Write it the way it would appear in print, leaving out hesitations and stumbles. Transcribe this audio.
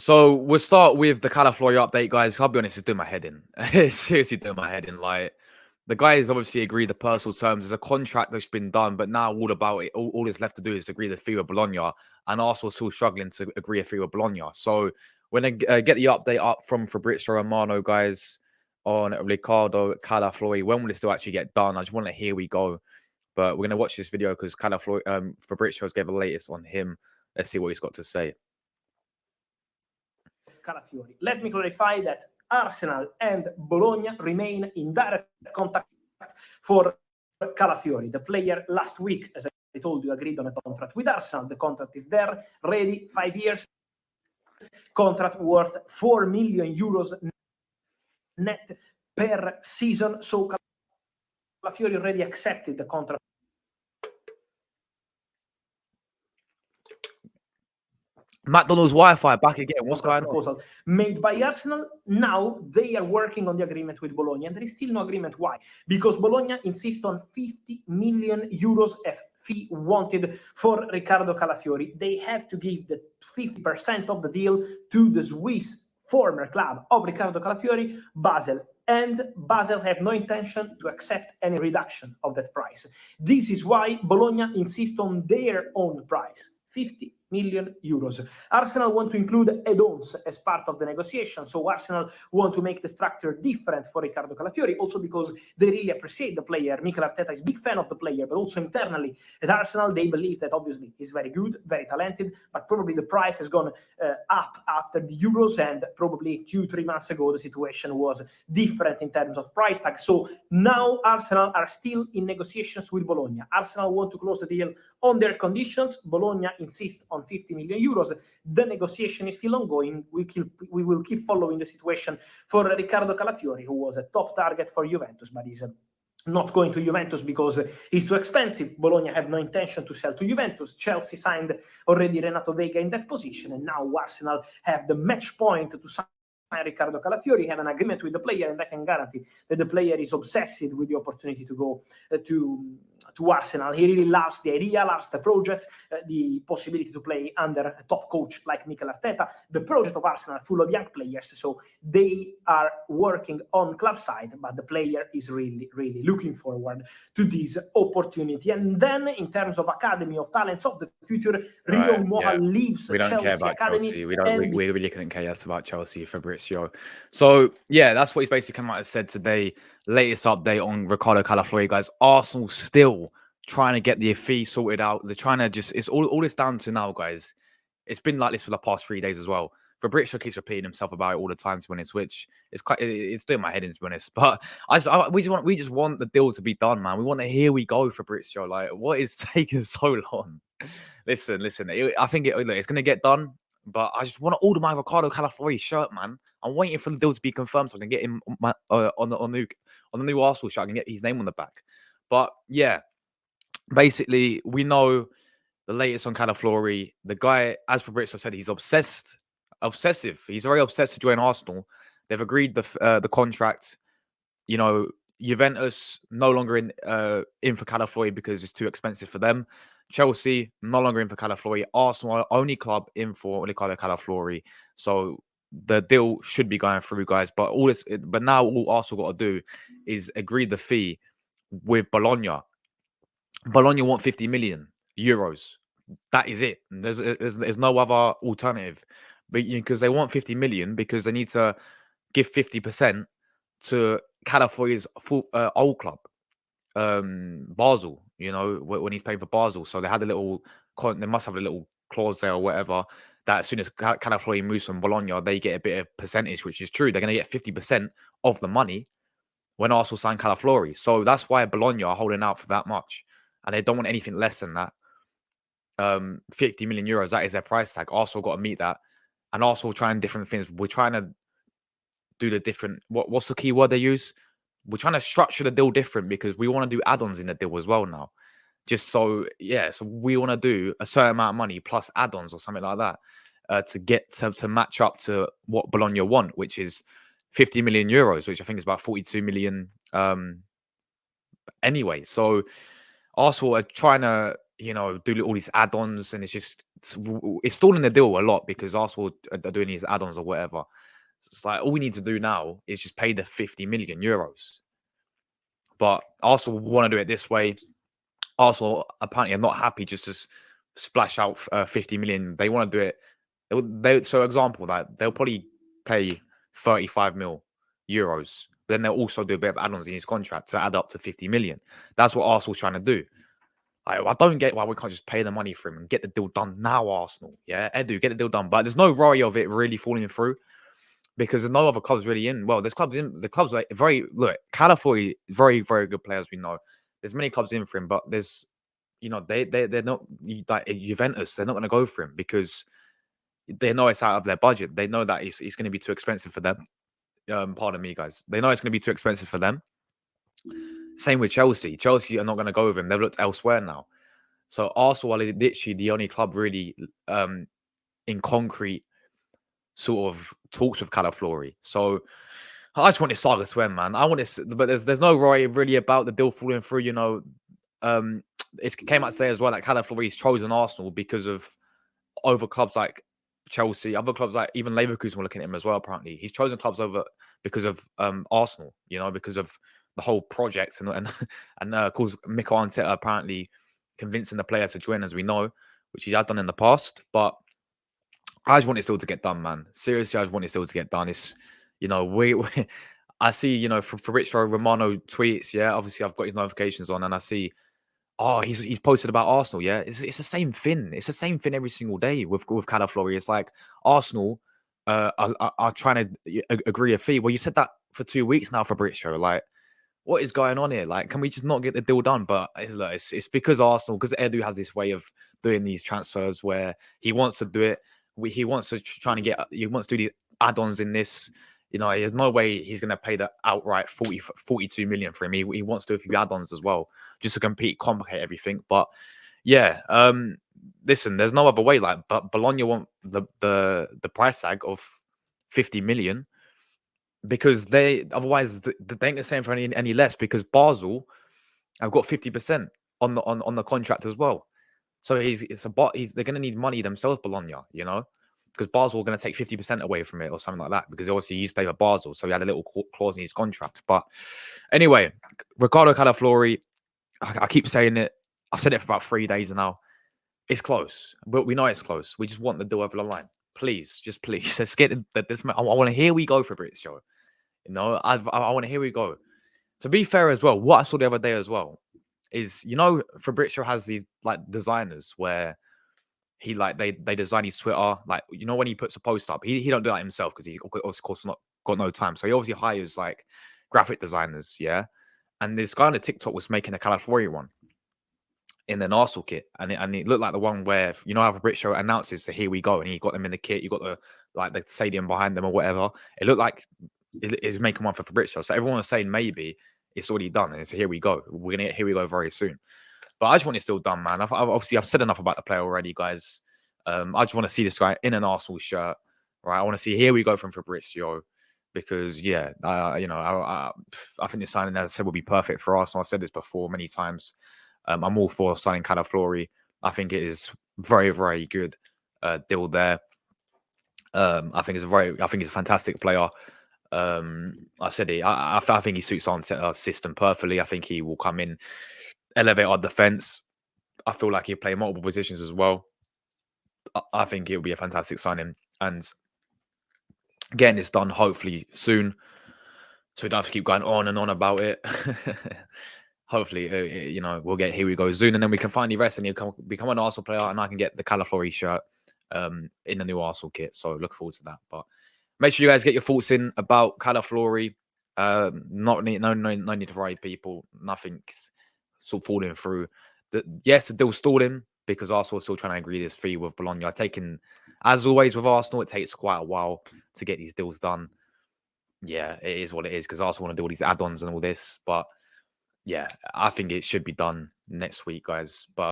So we'll start with the Calafiori update, guys. I'll be honest, it's doing my head in. It's seriously doing my head in. Like the guys obviously agreed the personal terms. There's a contract that's been done, but now all about it, all it's left to do is agree the fee with Bologna, and Arsenal still struggling to agree a fee with Bologna. So when I get the update up from Fabrizio Romano, guys, on Riccardo Calafiori, when will it still actually get done? I just want to hear we go. But we're gonna watch this video because Calafiori, Fabrizio's gave the latest on him. Let's see what he's got to say. Calafiori. Let me clarify that Arsenal and Bologna remain in direct contact for Calafiori. The player last week, as I told you, agreed on a contract with Arsenal. The contract is there, ready, 5 years. Contract worth 4 million euros net per season. So Calafiori already accepted the contract. McDonald's Wi-Fi back again. What's going on? Made by Arsenal. Now they are working on the agreement with Bologna, and there is still no agreement. Why? Because Bologna insists on 50 million euros fee wanted for Riccardo Calafiori. They have to give the 50% of the deal to the Swiss former club of Riccardo Calafiori, Basel. And Basel have no intention to accept any reduction of that price. This is why Bologna insists on their own price, 50 million euros. Arsenal want to include add-ons as part of the negotiation. So Arsenal want to make the structure different for Riccardo Calafiori, also because they really appreciate the player. Mikel Arteta is a big fan of the player, but also internally at Arsenal, they believe that obviously he's very good, very talented, but probably the price has gone up after the Euros, and probably 2-3 months ago, the situation was different in terms of price tag. So now Arsenal are still in negotiations with Bologna. Arsenal want to close the deal on their conditions. Bologna insists on 50 million euros. The negotiation is still ongoing. We will keep following the situation for Riccardo Calafiori, who was a top target for Juventus, but is not going to Juventus because it's too expensive. Bologna have no intention to sell to Juventus. Chelsea signed already Renato Vega in that position, and now Arsenal have the match point to sign Riccardo Calafiori, have an agreement with the player, and I can guarantee that the player is obsessed with the opportunity to go to Arsenal. He really loves the idea, loves the project, the possibility to play under a top coach like Mikel Arteta. The project of Arsenal full of young players, so they are working on club side, but the player is really, really looking forward to this opportunity. And then in terms of academy of talents of the future, Rio Moha leaves Chelsea academy. Chelsea. We really couldn't care less about Chelsea, Fabrizio. So yeah, that's what he's basically come out and said today. Latest update on Riccardo Calafiori, guys. Arsenal still trying to get the fee sorted out. They're trying to it's all this down to now, guys. It's been like this for the past 3 days as well. Fabrizio keeps repeating himself about it all the time, to be honest, which is it's doing my head in, to be honest. But we just want the deal to be done, man. We want to here we go, Fabrizio. Like, what is taking so long? Listen. I think it's going to get done, but I just want to order my Riccardo Calafiori shirt, man. I'm waiting for the deal to be confirmed so I can get him on the new Arsenal shirt. I can get his name on the back. But yeah, basically, we know the latest on Calafiori. The guy, as Fabrizio said, he's obsessive. He's very obsessed to join Arsenal. They've agreed the contract. You know, Juventus no longer in for Calafiori because it's too expensive for them. Chelsea no longer in for Calafiori. Arsenal only club in for Riccardo Calafiori. So the deal should be going through, guys. But now all Arsenal got to do is agree the fee with Bologna. Bologna want 50 million euros. That is it. There's no other alternative. But because they want 50 million because they need to give 50% to Calafiori's old club, Basel. You know, when he's paying for Basel. So they had they must have a little clause there or whatever that as soon as Calafiori moves from Bologna, they get a bit of percentage, which is true. They're going to get 50% of the money when Arsenal sign Calafiori. So that's why Bologna are holding out for that much. And they don't want anything less than that. 50 million euros, that is their price tag. Arsenal got to meet that. And Arsenal trying different things. We're trying to do the different... What's the key word they use? We're trying to structure the deal different because we want to do add-ons in the deal as well now. Just so, yeah, so we want to do a certain amount of money plus add-ons or something like that to get to match up to what Bologna want, which is 50 million euros, which I think is about 42 million anyway. So Arsenal are trying to, do all these add-ons, and it's just it's stalling the deal a lot because Arsenal are doing these add-ons or whatever. So it's like all we need to do now is just pay the 50 million euros. But Arsenal want to do it this way. Arsenal apparently are not happy just to splash out 50 million. They want to do it. So, example, that they'll probably pay 35 mil euros, but then they'll also do a bit of add-ons in his contract to add up to 50 million. That's what Arsenal's trying to do. I don't get why we can't just pay the money for him and get the deal done now, Arsenal. Yeah, Edu, get the deal done. But there's no worry of it really falling through because there's no other clubs really in. Well, there's clubs in. The clubs like look, Calafiori, very, very good players, we know. There's many clubs in for him, but there's, they're not like Juventus. They're not going to go for him because they know it's out of their budget. They know that it's going to be too expensive for them. Pardon me, guys. They know it's going to be too expensive for them. Same with Chelsea. Chelsea are not going to go with him. They've looked elsewhere now. So Arsenal are literally the only club really in concrete sort of talks with Calafiori. So I just want this saga to end, man. I want this, but there's no worry really about the deal falling through. It came out today as well that Calafiori's chosen Arsenal because of over clubs like Chelsea, other clubs like even Leverkusen were looking at him as well. Apparently, he's chosen clubs over because of Arsenal. Because of the whole project and of course Mikel Arteta apparently convincing the players to join, as we know, which he has done in the past. But I just want it still to get done, man. Seriously, I just want it still to get done. It's I see Fabrizio Romano tweets. Yeah, obviously I've got his notifications on, and I see. Oh, he's posted about Arsenal. Yeah, it's the same thing. It's the same thing every single day with Calafiori. It's like Arsenal are trying to agree a fee. Well, you said that for 2 weeks now, Fabrizio. Like, what is going on here? Like, can we just not get the deal done? But it's because Arsenal, because Edu has this way of doing these transfers where he wants to do it. He wants to he wants to do these add-ons in this. There's no way he's going to pay the outright 42 million for him. He wants to do a few add-ons as well, just to complicate everything. But yeah, listen, there's no other way. But Bologna want the price tag of 50 million because otherwise they ain't gonna say for any less because Basel have got 50% on the contract as well. So they're gonna need money themselves, Bologna, because Basel are going to take 50% away from it or something like that because obviously he used to play for Basel, so he had a little clause in his contract. But anyway, Riccardo Calafiori, I keep saying it. I've said it for about 3 days now. It's close, but we know it's close. We just want the deal over the line. Please, just please. Let's get this. I want to hear we go for Fabrizio. I want to hear we go. To be fair as well, what I saw the other day as well is, Fabrizio has these like designers where they design his Twitter, like when he puts a post up, he don't do that himself because he of course not got no time. So he obviously hires like graphic designers, yeah. And this guy on the TikTok was making a Calafiori one in an Arsenal kit, and it looked like the one where how Fabrizio announces, "So here we go," and he got them in the kit. You got the stadium behind them or whatever. It looked like it was making one for Fabrizio. So everyone was saying maybe it's already done, and it's here we go. We're gonna get here we go very soon. But I just want it still done, man. I've said enough about the player already, guys. I just want to see this guy in an Arsenal shirt, right? I want to see here we go from Fabrizio because, yeah, I think this signing, as I said, will be perfect for Arsenal. I've said this before many times. I'm all for signing Calafiori. I think it is very, very good deal there. I think he's a fantastic player. I said it. I think he suits our system perfectly. I think he will come in, elevate our defense. I feel like he'll play multiple positions as well. I think it'll be a fantastic signing and getting this done hopefully soon, so we don't have to keep going on and on about it. Hopefully, we'll get here we go soon, and then we can finally rest and he'll become an Arsenal player, and I can get the Calafiori shirt in the new Arsenal kit. So look forward to that. But make sure you guys get your thoughts in about Calafiori. No need to worry, people. Nothing's sort of falling through. Yes, the deal stalled him because Arsenal are still trying to agree this fee with Bologna. As always with Arsenal, it takes quite a while to get these deals done. Yeah, it is what it is because Arsenal want to do all these add-ons and all this. But yeah, I think it should be done next week, guys. But